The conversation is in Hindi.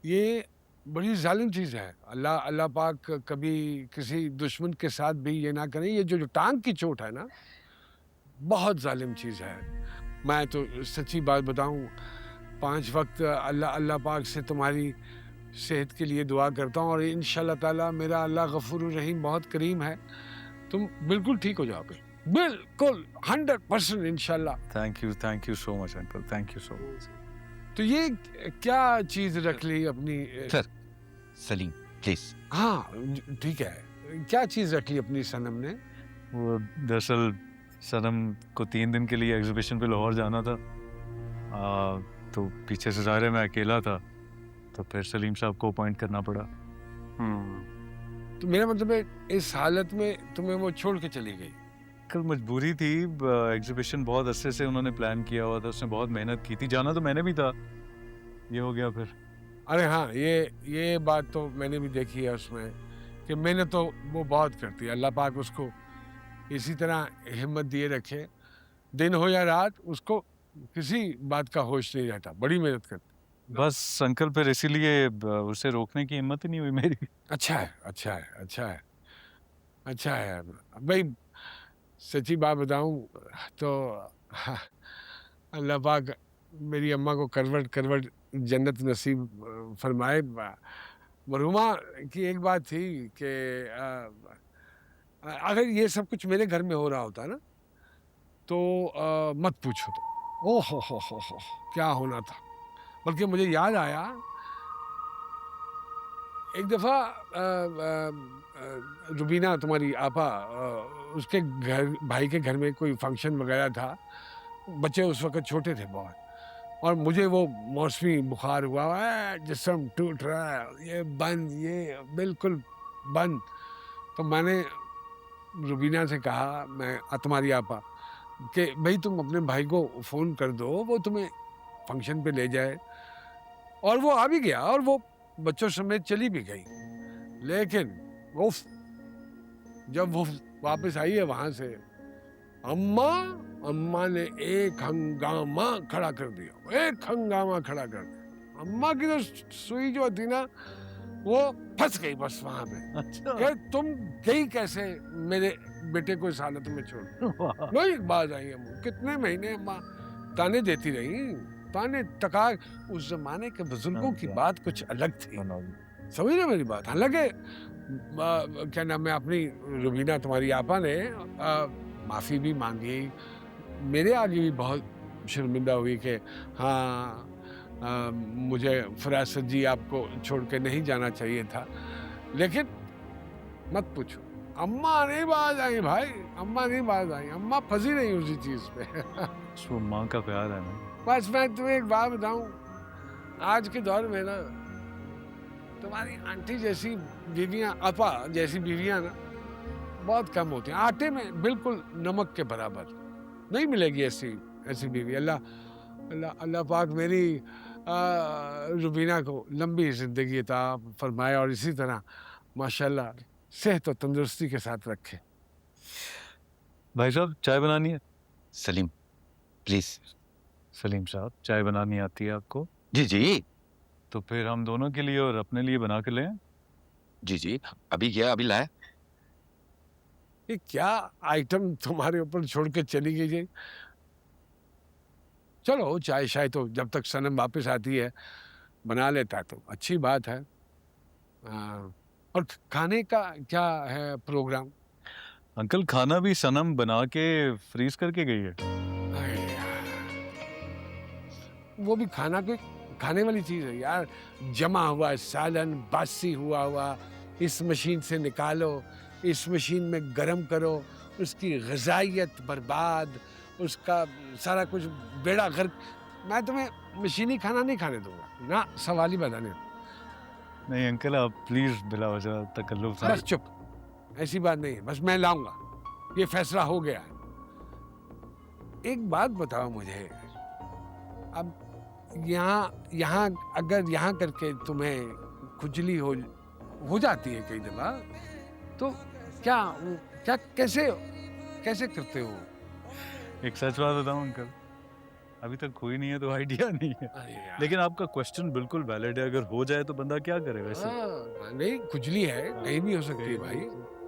ये बड़ी ज़ालिम चीज़ है। अल्लाह अल्लाह पाक कभी किसी दुश्मन के साथ भी ये ना करे। ये जो टाँग की चोट है ना, बहुत ज़ालिम चीज़ है। मैं तो सच्ची बात बताऊँ, 5 वक़्त अल्लाह अल्लाह पाक से तुम्हारी सेहत के लिए दुआ करता हूँ और इंशाअल्लाह ताला मेरा अल्लाह गफ़ूरुर रहीम बहुत करीम है। तुम बिल्कुल ठीक हो जाओगे। बिल्कुल 100% इंशाअल्लाह। Thank you so much uncle, thank you so much. तो ये क्या चीज़ रख ली अपनी सर, सलीम प्लीज। हाँ, ठीक है। क्या चीज़ रख ली अपनी सनम ने? वो दरअसल सनम को 3 दिन के लिए एग्जीबिशन पे लाहौर जाना था। तो पीछे से ज़ाहिर है मैं अकेला था, तो फिर सलीम साहब को अपॉइंट करना पड़ा। तो मेरा मतलब है इस हालत में तुम्हें वो छोड़ के चली गई। कल मजबूरी थी, एग्जीबिशन बहुत अच्छे से उन्होंने प्लान किया हुआ था, उसने बहुत मेहनत की थी, जाना तो मैंने भी था, ये हो गया फिर। अरे हाँ, ये बात तो मैंने भी देखी है उसमें कि मेहनत तो वो बहुत करती है। अल्लाह पाक उसको इसी तरह हिम्मत दिए रखे, दिन हो या रात उसको किसी बात का होश नहीं रहता, बड़ी मेहनत करती। बस अंकल फिर इसीलिए उसे रोकने की हिम्मत ही नहीं हुई मेरी। अच्छा है, अच्छा है, अच्छा है, अच्छा है। भाई सच्ची बात बताऊँ तो हाँ, अल्लाह पाक मेरी अम्मा को करवट करवट जन्नत नसीब फरमाए। मरहुमा की एक बात थी कि अगर ये सब कुछ मेरे घर में हो रहा होता ना तो मत पूछो तुम। ओ हो क्या होना था। बल्कि मुझे याद आया एक दफ़ा रुबीना तुम्हारी आपा उसके घर भाई के घर में कोई फंक्शन वगैरह था। बच्चे उस वक़्त छोटे थे बहुत और मुझे वो मौसमी बुखार हुआ, जिस्म टूट रहा है, ये बंद, ये बिल्कुल बंद। तो मैंने रुबीना से कहा, मैं तुम्हारी आपा, कि भई तुम अपने भाई को फ़ोन कर दो, वो तुम्हें फंक्शन पे ले जाए। और वो आ भी गया और वो बच्चों समेत चली भी गई। लेकिन उफ़! जब वो वापस आई है वहाँ से, अम्मा अम्मा ने एक हंगामा खड़ा कर दिया, एक हंगामा खड़ा कर दिया। अम्मा की तो सुई जो थी ना, वो फँस गई बस वहाँ पे। अच्छा। कि तुम गई कैसे मेरे बेटे को इस हालत में छोड़ के? वाह। वही बात आई अम्मा, कितने महीने अम्मा ताने देती रही, ताने तकार। उस ज़माने के बुज़ुर्गों की बात कुछ अलग थी। समझ रहे हो मेरी बात? हालाँकि क्या नाम है, अपनी रुबीना तुम्हारी आपा ने माफ़ी भी माँगी, मेरे आगे भी बहुत शर्मिंदा हुई कि हाँ, मुझे फरासत जी आपको छोड़ के नहीं जाना चाहिए था। लेकिन मत पूछो, अम्मा नहीं बाज आई भाई, अम्मा नहीं बाज आई, अम्मा फँसी रही उसी चीज़ पे। वो माँ का प्यार है ना। बस मैं तुम्हें एक बात बताऊँ, आज के दौर में ना तुम्हारी आंटी जैसी बीवियाँ, आपा जैसी बीवियाँ ना बहुत कम होती हैं। आटे में बिल्कुल नमक के बराबर नहीं मिलेगी ऐसी ऐसी बीवी। अल्लाह अल्लाह अल्लाह पाक मेरी रुबीना को लंबी ज़िंदगी अता फरमाए और इसी तरह माशाल्लाह सेहत और तंदुरुस्ती के साथ रखे। भाई साहब चाय बनानी है? सलीम प्लीज। सलीम साहब चाय बनानी आती है आपको? जी जी। तो फिर हम दोनों के लिए और अपने लिए बना के ले आएं? जी जी, अभी गया अभी लाया। ये क्या आइटम तुम्हारे ऊपर छोड़ के चली गई जी। चलो चाय शाय तो जब तक सनम वापस आती है बना लेता तो अच्छी बात है। और खाने का क्या है प्रोग्राम? अंकल खाना भी सनम बना के फ्रीज करके गई है। अरे यार, वो भी खाना कोई खाने वाली चीज़ है यार। जमा हुआ सालन बासी हुआ हुआ इस मशीन से निकालो, इस मशीन में गरम करो, उसकी ग़िज़ाइयत बर्बाद, उसका सारा कुछ बेड़ा गर्क। मैं तुम्हें मशीनी खाना नहीं खाने दूँगा, ना सवाल ही पैदा नहीं। नहीं अंकल आप प्लीज बिला वजह तकल्लुफ बस चुप, ऐसी बात नहीं है, बस मैं लाऊँगा, ये फ़ैसला हो गया है। एक बात बताओ मुझे, अब यहाँ यहाँ अगर यहाँ करके तुम्हें खुजली हो जाती है कई दफ़ा, तो क्या क्या कैसे कैसे करते हो? एक सच बात बताऊं अंकल, अभी तक हुई नहीं है तो आइडिया नहीं है। अरे यार। लेकिन आपका क्वेश्चन बिल्कुल वैलिड है, अगर हो जाए तो बंदा क्या करे वैसे। हाँ, नहीं खुजली है, कहीं भी हो सकती है कहीं भी भाई। हो सकती है।